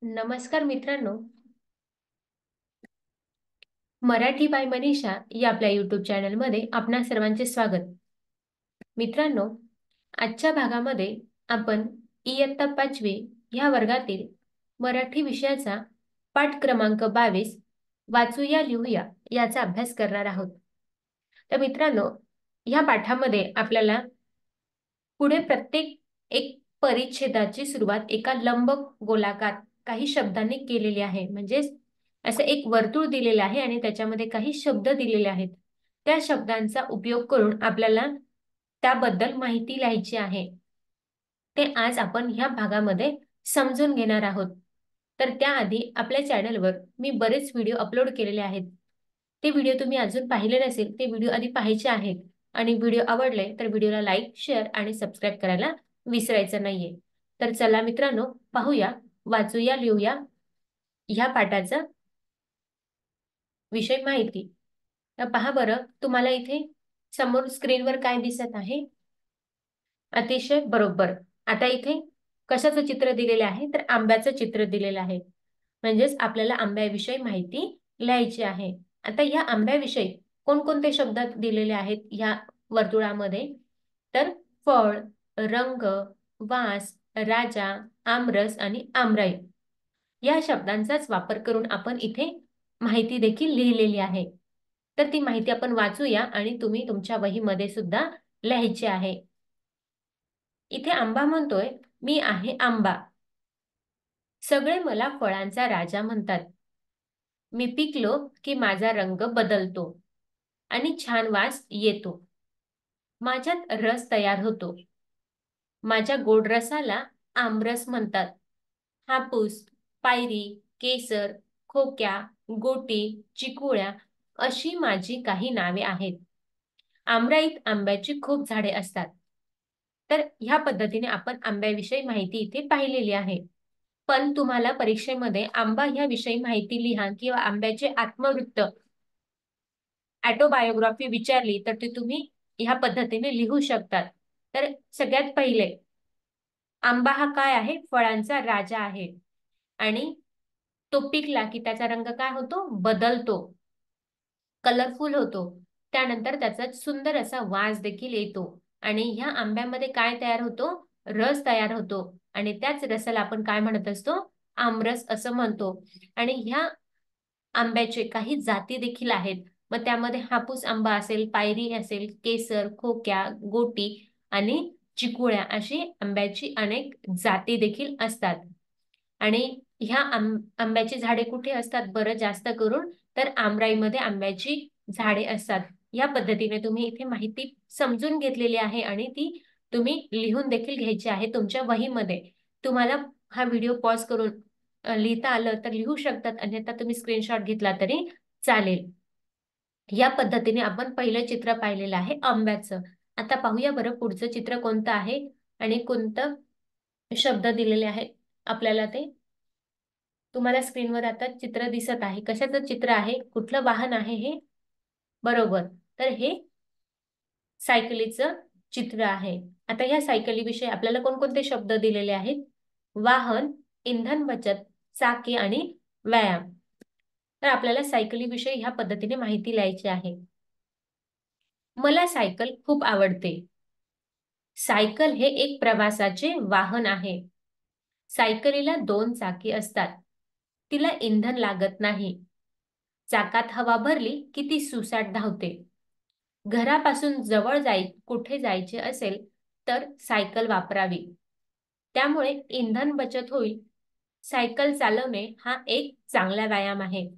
नमस्कार मित्रांनो, मराठी बाय मनीषा या आपल्या युट्यूब चॅनलमध्ये आपणा सर्वांचे स्वागत. मित्रांनो, आजच्या भागामध्ये आपण इयत्ता 5वी ह्या वर्गातील मराठी विषयाचा पाठ क्रमांक 22 वाचूया लिहूया याचा अभ्यास करणार आहोत. तर मित्रांनो, ह्या पाठामध्ये आपल्याला पुढे प्रत्येक एक परिच्छेदाची सुरुवात एका लंब गोलाकार काही शब्दांनी केलेली आहे. म्हणजेच असं एक वर्तुळ दिलेलं आहे आणि त्याच्यामध्ये काही शब्द दिलेले आहेत. त्या शब्दांचा उपयोग करून आपल्याला त्याबद्दल माहिती लिहायची आहे. ते आज आपण ह्या भागामध्ये समजून घेणार आहोत. तर त्याआधी आपल्या चॅनलवर मी बरेच व्हिडिओ अपलोड केलेले आहेत. ते व्हिडिओ तुम्ही अजून पाहिले नसेल ते व्हिडिओ आधी पाहायचे आहेत. आणि व्हिडिओ आवडले तर व्हिडिओला लाईक, शेअर आणि सबस्क्राईब करायला विसरायचं नाहीये. तर चला मित्रांनो, पाहूया वाचूया लिहूया ह्या पाठाचा विषय माहिती. तर पहा बरं, तुम्हाला इथे समोर स्क्रीनवर काय दिसत आहे? अतिशय बरोबर. आता इथे कशाचं चित्र दिलेलं आहे? तर आंब्याचं चित्र दिलेलं आहे. म्हणजेच आपल्याला आंब्याविषयी माहिती लिहायची आहे. आता ह्या आंब्याविषयी कोणकोणते शब्द दिलेले आहेत ह्या वर्तुळामध्ये? तर फळ, रंग, वास, राजा, आमरस आणि आमराई या शब्दांचाच वापर करून आपण इथे माहिती देखील लिहिलेली आहे. तर ती माहिती आपण वाचूया आणि तुम्ही तुमच्या वहीमध्ये सुद्धा लिहायची आहे. इथे आंबा म्हणतोय, मी आहे आंबा. सगळे मला फळांचा राजा म्हणतात. मी पिकलो की माझा रंग बदलतो आणि छान वास येतो. माझ्यात रस तयार होतो. माझ्या गोड रसाला आमरस म्हणतात. हापूस, पायरी, केसर, खोक्या, गोटी, चिकुळ्या अशी माझी काही नावे आहेत. आमराईत आंब्याची खूप झाडे असतात. तर ह्या पद्धतीने आपण आंब्याविषयी माहिती इथे पाहिलेली आहे. पण तुम्हाला परीक्षेमध्ये आंबा ह्या विषयी माहिती लिहा किंवा आंब्याचे आत्मवृत्त ऑटोबायोग्राफी विचारली तर ते तुम्ही ह्या पद्धतीने लिहू शकतात. तर सगळ्यात पहिले आंबा हा काय आहे? फळांचा राजा आहे. आणि तो पिकला की त्याचा रंग काय होतो? बदलतो, कलरफुल होतो. त्यानंतर त्याचा सुंदर असा वास देखील येतो. आणि ह्या आंब्यामध्ये काय तयार होतो? रस तयार होतो. आणि त्याच रसाला आपण काय म्हणत असतो? आमरस असं म्हणतो. आणि ह्या आंब्याचे काही जाती देखील आहेत. मग त्यामध्ये हापूस आंबा असेल, पायरी असेल, केसर, खोक्या, गोटी आणि चिकुळ्या अशी आंब्याची अनेक जाती देखील असतात. आणि ह्या आंब्याची झाडे कुठे असतात बरं जास्त करून? तर आमराईमध्ये आंब्याची झाडे असतात. या पद्धतीने तुम्ही इथे माहिती समजून घेतलेली आहे आणि ती तुम्ही लिहून देखील घ्यायची आहे तुमच्या वहीमध्ये. तुम्हाला हा व्हिडिओ पॉज करून लिहिता आलं तर लिहू शकतात, अन्यथा तुम्ही स्क्रीनशॉट घेतला तरी चालेल. या पद्धतीने आपण पहिलं चित्र पाहिलेलं आहे आंब्याचं. आता पाहूया बरं पुढचं चित्र कोणतं आहे आणि कोणतं शब्द दिलेले आहेत आपल्याला ते. तुम्हाला स्क्रीनवर आता चित्र दिसत आहे. कशाचं चित्र आहे? कुठलं वाहन आहे हे? बरोबर. तर हे सायकलीचं चित्र आहे. आता ह्या सायकलीविषयी आपल्याला कोणकोणते शब्द दिलेले आहेत? वाहन, इंधन बचत, चाके आणि व्यायाम. तर आपल्याला सायकलीविषयी ह्या पद्धतीने माहिती लिहायची आहे. मला सायकल खूप आवडते. सायकल हे एक प्रवासाचे वाहन आहे. सायकलीला 2 चाकी असतात. तिला इंधन लागत नाही. चाकात हवा भरली की ती सुसाट धावते. घरापासून कुठे जायचे असेल तर सायकल वापरावी. त्यामुळे इंधन बचत होईल. सायकल चालवणे हा एक चांगला व्यायाम आहे.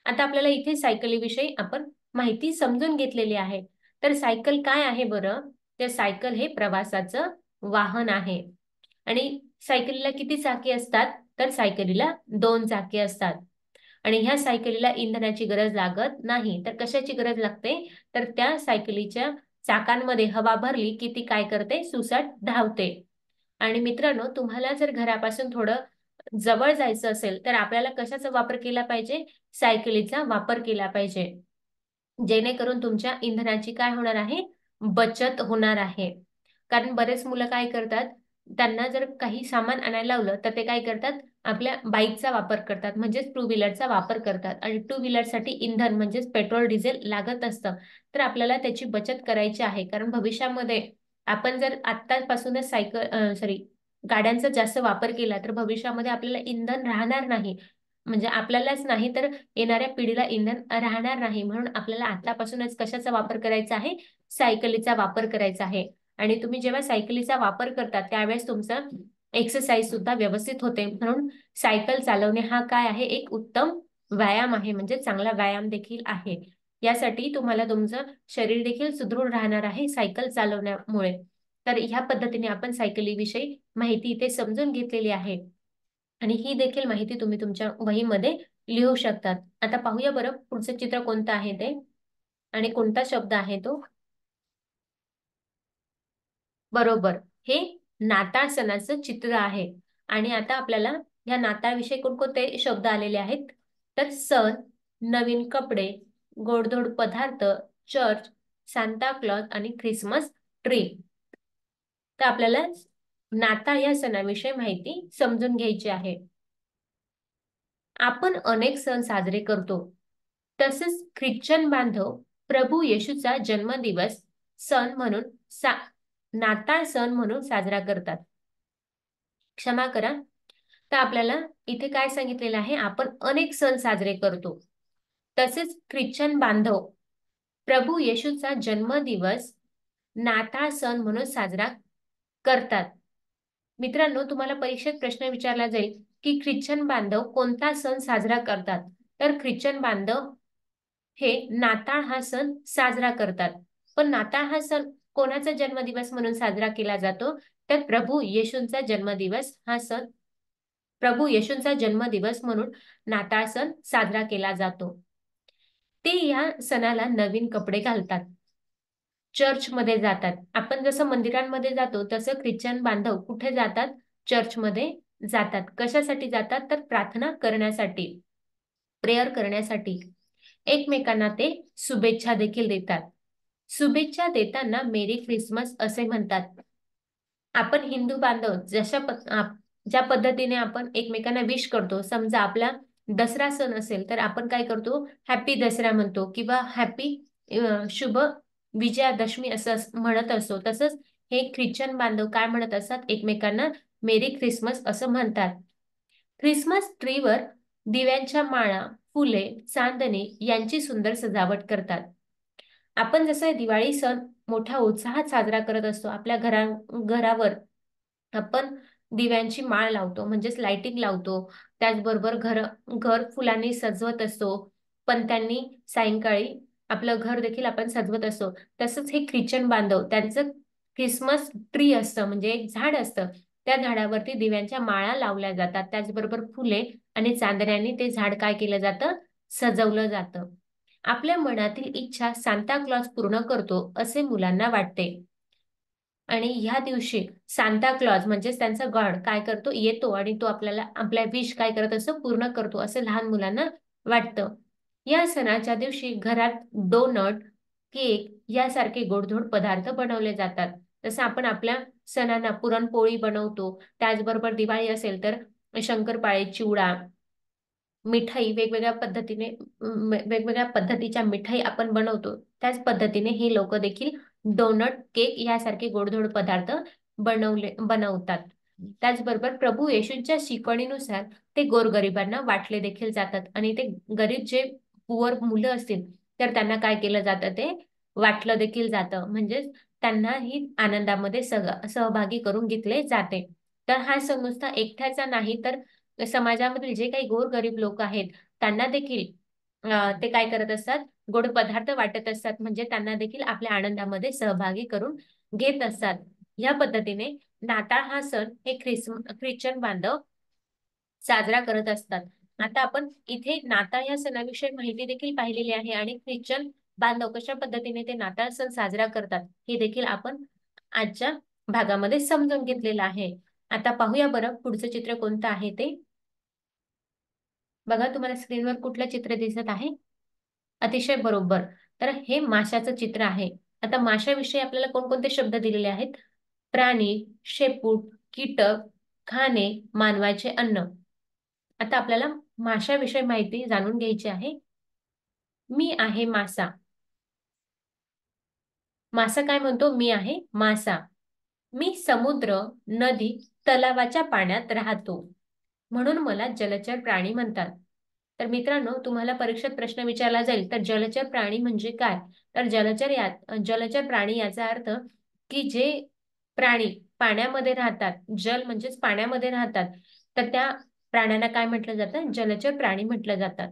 आता आपल्याला इथे सायकलीविषयी आपण माहिती समजून घेतलेली आहे. तर सायकल काय आहे बरं? तर सायकल हे प्रवासाचं वाहन आहे. आणि सायकलीला किती चाके असतात? तर सायकलीला 2 चाके असतात. आणि ह्या सायकलीला इंधनाची गरज लागत नाही. तर कशाची गरज लागते? तर त्या सायकलीच्या चाकांमध्ये हवा भरली की ती काय करते? सुसाट धावते. आणि मित्रांनो, तुम्हाला जर घरापासून थोडं जवळ जायचं असेल तर आपल्याला कशाचा वापर केला पाहिजे? सायकलीचा वापर केला पाहिजे. जेणेकरून तुमच्या इंधनाची काय होणार आहे? बचत होणार आहे. कारण बरेच मुलं काय करतात? त्यांना जर काही सामान आणायला लावलं तर ते काय करतात? आपल्या बाईकचा वापर करतात, म्हणजेच टू व्हीलरचा वापर करतात. आणि टू व्हीलरसाठी इंधन म्हणजेच पेट्रोल डिझेल लागत असतं. तर आपल्याला त्याची बचत करायची आहे, कारण भविष्यामध्ये आपण जर आत्तापासूनच गाड्यांचा जास्त वापर केला तर भविष्यामध्ये आपल्याला इंधन राहणार नाही. म्हणजे आपल्यालाच नाही तर येणाऱ्या पिढीला इंधन राहणार नाही. म्हणून आपल्याला आतापासूनच कशाचा वापर करायचा आहे? सायकलीचा वापर करायचा आहे. आणि तुम्ही जेव्हा सायकलीचा वापर करता त्यावेळेस तुमचं एक्सरसाइज सुद्धा व्यवस्थित होते. म्हणून सायकल चालवणे हा काय आहे? एक उत्तम व्यायाम आहे, म्हणजे चांगला व्यायाम देखील आहे. यासाठी तुम्हाला तुमचं शरीर देखील सुदृढ राहणार आहे सायकल चालवण्यामुळे. तर ह्या पद्धतीने आपण सायकलीविषयी माहिती इथे समजून घेतलेली आहे. आणि ही देखील माहिती तुम्ही तुमच्या वहीमध्ये लिहू शकतात. आता पाहूया बरं पुढचं चित्र कोणतं आहे ते आणि कोणता शब्द आहे तो. बरोबर, हे नाताळ सणाचं चित्र आहे. आणि आता आपल्याला या नाताळविषयी कोणकोणते शब्द आलेले आहेत? तर सण, नवीन कपडे, गोडधोड पदार्थ, चर्च, सांता क्लॉज आणि ख्रिसमस ट्री. तर आपल्याला नाताळ या सणाविषयी माहिती समजून घ्यायची आहे. आपण अनेक सण साजरे करतो. तसेच ख्रिश्चन बांधव प्रभू येशूचा जन्मदिवस सण म्हणून नाताळ सण म्हणून साजरा करतात. क्षमा करा. तर आपल्याला इथे काय सांगितलेलं आहे? आपण अनेक सण साजरे करतो. तसेच ख्रिश्चन बांधव प्रभू येशूचा जन्मदिवस नाताळ सण म्हणून साजरा करतात. मित्रांनो, तुम्हाला परीक्षेत प्रश्न विचारला जाईल की ख्रिश्चन बांधव कोणता सण साजरा करतात? तर ख्रिश्चन बांधव हे नाताळ हा सण साजरा करतात. पण नाताळ हा सण कोणाचा जन्मदिवस म्हणून साजरा केला जातो? तर प्रभू येशूंचा जन्मदिवस म्हणून नाताळ सण साजरा केला जातो. ते या सणाला नवीन कपडे घालतात, चर्चमध्ये जातात. आपण जसं मंदिरांमध्ये जातो तसं ख्रिश्चन बांधव कुठे जातात? चर्चमध्ये जातात. कशासाठी जातात? तर प्रार्थना करण्यासाठी, प्रेयर करण्यासाठी. एकमेकांना ते शुभेच्छा देखील देतात. शुभेच्छा देताना मेरी ख्रिसमस असे म्हणतात. आपण हिंदू बांधव ज्या पद्धतीने आपण एकमेकांना विश करतो, समजा आपला दसरा सण असेल तर आपण काय करतो? हॅपी दसरा म्हणतो किंवा हॅपी शुभ विजयादशमी असं म्हणत असतो. तसंच हे ख्रिश्चन बांधव काय म्हणत असतात? एकमेकांना मेरी ख्रिसमस असं म्हणतात. ख्रिसमस ट्रीवर दिव्यांच्या माळा, फुले, चांदणे यांची सुंदर सजावट करतात. आपण जसं दिवाळी सण मोठ्या उत्साहात साजरा करत असतो, आपल्या घरावर आपण दिव्यांची माळ लावतो, म्हणजेच लाइटिंग लावतो. त्याचबरोबर घर फुलांनी सजवत असतो. पणत्यांनी सायंकाळी आपलं घर देखील आपण सजवत असतो. तसंच हे ख्रिश्चन बांधव त्यांचं ख्रिसमस ट्री असतं, म्हणजे एक झाड असतं. त्या झाडावरती दिव्यांच्या माळा लावल्या जातात. त्याचबरोबर फुले आणि चांदण्यांनी ते झाड काय केलं जातं? सजवलं जातं. आपल्या मनातील इच्छा सांता क्लॉज पूर्ण करतो असे मुलांना वाटते. आणि ह्या दिवशी सांता क्लॉज म्हणजेच त्यांचा गॉड काय करतो? येतो आणि तो आपल्याला आपल्या विश काय करत असतो? पूर्ण करतो असं लहान मुलांना वाटतं. या सणाच्या दिवशी घरात डोनट, केक यासारखे गोडधोड पदार्थ बनवले जातात. जसं आपण आपल्या सणांना पुरणपोळी बनवतो, त्याचबरोबर दिवाळी असेल तर शंकरपाळे, चिवडा, मिठाई वेगवेगळ्या पद्धतीच्या मिठाई आपण बनवतो. त्याच पद्धतीने हे लोक देखील डोनट, केक यासारखे गोडधोड पदार्थ बनवतात. त्याचबरोबर प्रभू येशूंच्या शिकवणीनुसार ते गोरगरिबांना वाटले देखील जातात. आणि ते गरीब जे पुअर मुलं असतील तर त्यांना काय केलं जातं? ते वाटलं देखील जातं. म्हणजेच त्यांनाही आनंदामध्ये सहभागी करून घेतले जाते. तर हा सण नुसता एकट्याचा नाही तर समाजामधील जे काही गोरगरीब लोक आहेत त्यांना देखील ते काय करत असतात? गोड पदार्थ वाटत असतात. म्हणजे त्यांना देखील आपल्या आनंदामध्ये सहभागी करून घेत असतात. या पद्धतीने नाताळ हा सण हे ख्रिश्चन बांधव साजरा करत असतात. आता आपण इथे नाताळ या सणाविषयी माहिती देखील पाहिलेली आहे आणि ख्रिश्चन बांधव कशा पद्धतीने ते नाताळ सण साजरा करतात हे देखील आपण आजच्या भागामध्ये समजून घेतलेलं आहे. आता पाहूया बरं पुढचं चित्र कोणतं आहे ते. बघा, तुम्हाला स्क्रीनवर कुठलं चित्र दिसत आहे? अतिशय बरोबर. तर हे माशाचं चित्र आहे. आता माशाविषयी आपल्याला कोणकोणते शब्द दिलेले आहेत? प्राणी, शेपूट, कीटक, खाणे, मानवाचे अन्न. आता आपल्याला माशाविषयी माहिती जाणून घ्यायची आहे. मी आहे मासा. मासा काय म्हणतो? मी आहे मासा. मी समुद्र, नदी, तलावाच्या पाण्यात राहतो, म्हणून मला जलचर प्राणी म्हणतात. तर मित्रांनो, तुम्हाला परीक्षेत प्रश्न विचारला जाईल तर जलचर प्राणी म्हणजे काय? तर जलचर प्राणी याचा अर्थ की जे प्राणी पाण्यामध्ये राहतात, जल म्हणजेच पाण्यामध्ये राहतात, तर त्या प्राण्यांना काय म्हटलं जातं? जलचर प्राणी म्हटलं जातात.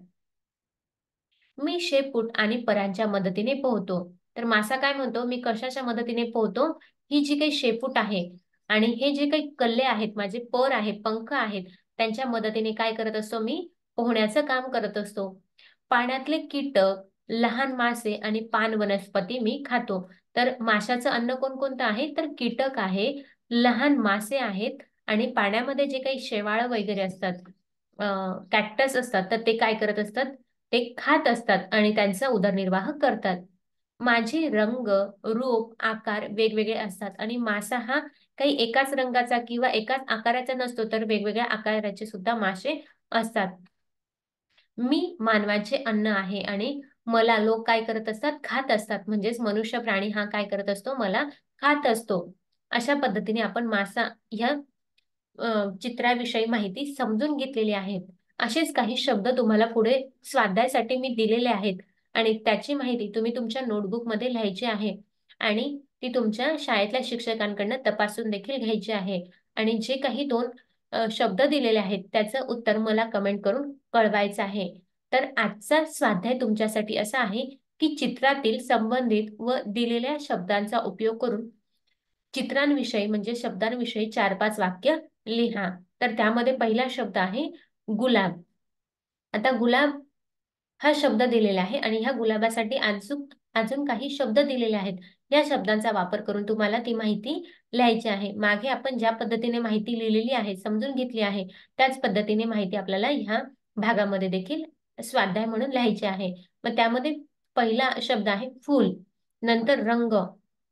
मी शेपूट आणि परांच्या मदतीने पोहतो. तर मासा काय म्हणतो? मी कशाच्या मदतीने पोहतो? ही जी काही शेपूट आहे आणि हे जे काही कल्ले आहेत, माझे पर आहे, पंख आहेत, त्यांच्या मदतीने काय करत असतो? मी पोहण्याचं काम करत असतो. पाण्यातले कीटक, लहान मासे आणि पान वनस्पती मी खातो. तर माशाचं अन्न कोणकोणतं आहे? तर कीटक आहे, लहान मासे आहेत आणि पाण्यामध्ये जे काही शेवाळं वगैरे असतात, कॅक्टस असतात, तर ते काय करत असतात? ते खात असतात आणि त्यांचा उदरनिर्वाह करतात. माझे रंग, रूप, आकार वेगवेगळे असतात आणि मासा हा काही एकाच रंगाचा किंवा एकाच आकाराचा नसतो, तर वेगवेगळ्या आकाराचे सुद्धा मासे असतात. मी मानवाचे अन्न आहे आणि मला लोक काय करत असतात? खात असतात. म्हणजेच मनुष्य प्राणी हा काय करत असतो? मला खात असतो. अशा पद्धतीने आपण मासा ह्या चित्राविषयी माहिती समजून घेतलेली आहे. असेच काही शब्द तुम्हाला पुढे स्वाध्यायासाठी मी दिलेले आहेत आणि त्याची माहिती तुम्ही तुमच्या नोटबुकमध्ये लिहायची आहे आणि ती तुमच्या शाळेतल्या शिक्षकांकडून तपासून देखील घ्यायची आहे. आणि जे काही दोन शब्द दिलेले आहेत त्याचं उत्तर मला कमेंट करून कळवायचं आहे. तर आजचा स्वाध्याय तुमच्यासाठी असा आहे की चित्रातील संबंधित व दिलेल्या शब्दांचा उपयोग करून चित्रांविषयी म्हणजे शब्दांविषयी 4-5 वाक्य लिहा. तर त्यामध्ये पहिला शब्द आहे गुलाब. आता गुलाब हा शब्द दिलेला आहे आणि ह्या गुलाबासाठी अजून काही शब्द दिलेले आहेत. या शब्दांचा वापर करून तुम्हाला ती माहिती लिहायची आहे. मागे आपण ज्या पद्धतीने माहिती लिहिलेली आहे, समजून घेतली आहे, त्याच पद्धतीने माहिती आपल्याला ह्या भागामध्ये देखील स्वाध्याय म्हणून लिहायची आहे. मग त्यामध्ये पहिला शब्द आहे फूल, नंतर रंग,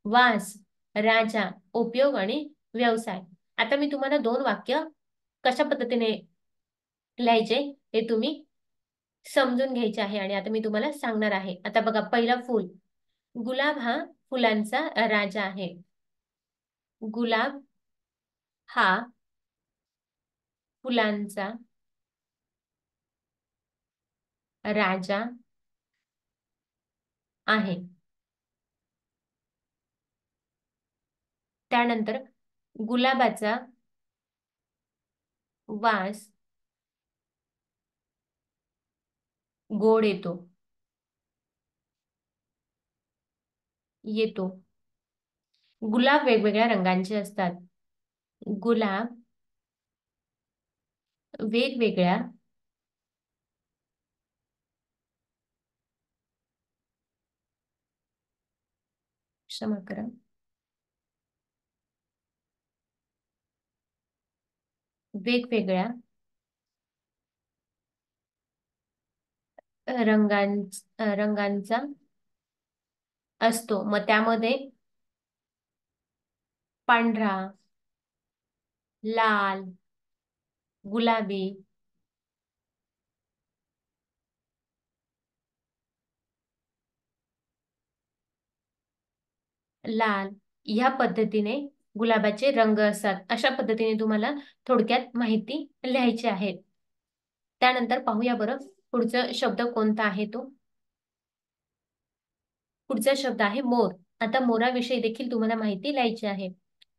वास, राजा, उपयोग आणि व्यवसाय. आता मी तुम्हाला 2 वाक्य कशा पद्धतीने लिहायचे हे तुम्ही समजून घ्यायचे आहे आणि आता मी तुम्हाला सांगणार आहे. आता बघा, पहिला फूल. गुलाब हा फुलांचा राजा आहे. गुलाब हा फुलांचा राजा आहे. त्यानंतर गुलाबाचा वास गोड येतो. गुलाब वेगवेगळ्या रंगांचे असतात. गुलाब वेगवेगळ्या क्षमा करा. वेगवेगळ्या रंगांचा असतो. मग त्यामध्ये पांढरा, लाल, गुलाबी, लाल ह्या पद्धतीने गुलाबाचे रंग असतात. अशा पद्धतीने तुम्हाला थोडक्यात माहिती लिहायची आहे. त्यानंतर पाहूया बरं पुढचा शब्द कोणता आहे तो. पुढचा शब्द आहे मोर. आता मोराविषयी देखील तुम्हाला माहिती लिहायची आहे.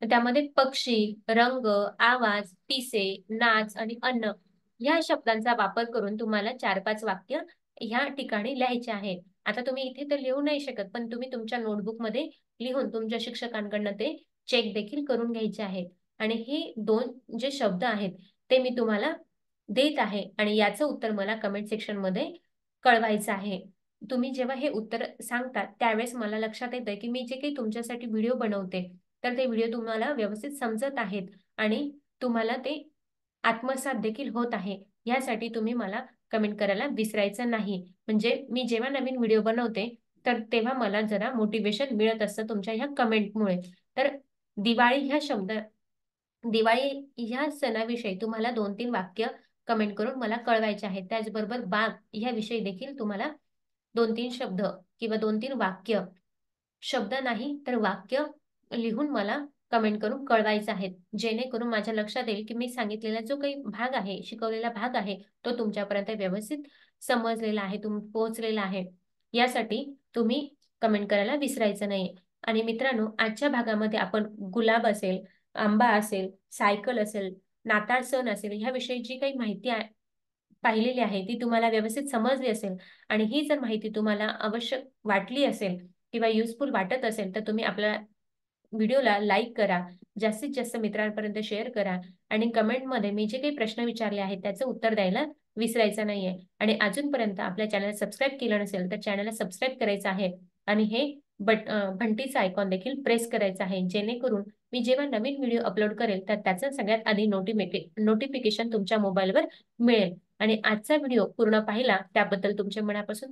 तर त्यामध्ये पक्षी, रंग, आवाज, पिसे, नाच आणि अन्न या शब्दांचा वापर करून तुम्हाला 4-5 वाक्य ह्या ठिकाणी लिहायचे आहे. आता तुम्ही इथे तर लिहू नाही शकत, पण तुम्ही तुमच्या नोटबुकमध्ये लिहून तुमच्या शिक्षकांकडनं ते चेक देखील करून घ्यायचे आहेत. आणि हे 2 जे शब्द आहेत ते मी तुम्हाला देत आहे आणि याचं उत्तर मला कमेंट सेक्शनमध्ये कळवायचं आहे. तुम्ही जेव्हा हे उत्तर सांगतात त्यावेळेस मला लक्षात येतं की मी जे काही तुमच्यासाठी व्हिडिओ बनवते तर ते व्हिडिओ तुम्हाला व्यवस्थित समजत आहेत आणि तुम्हाला ते आत्मसात देखील होत आहे. यासाठी तुम्ही मला कमेंट करायला विसरायचं नाही. म्हणजे मी जेव्हा नवीन व्हिडिओ बनवते तर तेव्हा मला जरा मोटिवेशन मिळत असतं तुमच्या ह्या कमेंटमुळे. तर दिवाळी ह्या शब्द दिवाळी ह्या सणाविषयी तुम्हाला 2-3 वाक्य कमेंट करून मला कळवायचे आहेत. त्याचबरोबर बाग ह्याविषयी देखील तुम्हाला 2-3 शब्द किंवा 2-3 वाक्य, शब्द नाही तर वाक्य लिहून मला कमेंट करून कळवायचं आहे. जेणेकरून माझ्या लक्षात येईल, की मी सांगितलेला जो काही भाग आहे, शिकवलेला भाग आहे, तो तुमच्यापर्यंत व्यवस्थित समजलेला आहे, पोहोचलेला आहे. यासाठी तुम्ही कमेंट करायला विसरायचं नाही. आणि मित्रांनो, आजच्या भागामध्ये आपण गुलाब असेल, आंबा असेल, सायकल असेल, नाताळ सण असेल, ह्याविषयी जी काही माहिती पाहिलेली आहे ती तुम्हाला व्यवस्थित समजली असेल आणि ही जर माहिती तुम्हाला आवश्यक वाटली असेल किंवा युजफुल वाटत असेल, तर तुम्ही आपल्या व्हिडिओला लाईक करा, जास्तीत जास्त मित्रांपर्यंत शेअर करा आणि कमेंटमध्ये मी जे काही प्रश्न विचारले आहेत त्याचं उत्तर द्यायला विसरायचं नाहीये. आणि अजूनपर्यंत आपल्या चॅनलला सबस्क्राईब केलं नसेल तर चॅनलला सबस्क्राईब करायचं आहे आणि हे घंटीचा आयकॉन देखील प्रेस करायचा आहे, जेणेकरून मी जेव्हा नवीन व्हिडिओ अपलोड करेल तर त्याचं सगळ्यात आधी नोटिफिकेशन तुमच्या मोबाईलवर मिळेल. आणि आजचा व्हिडिओ पूर्ण पाहिला त्याबद्दल तुमचे मनापासून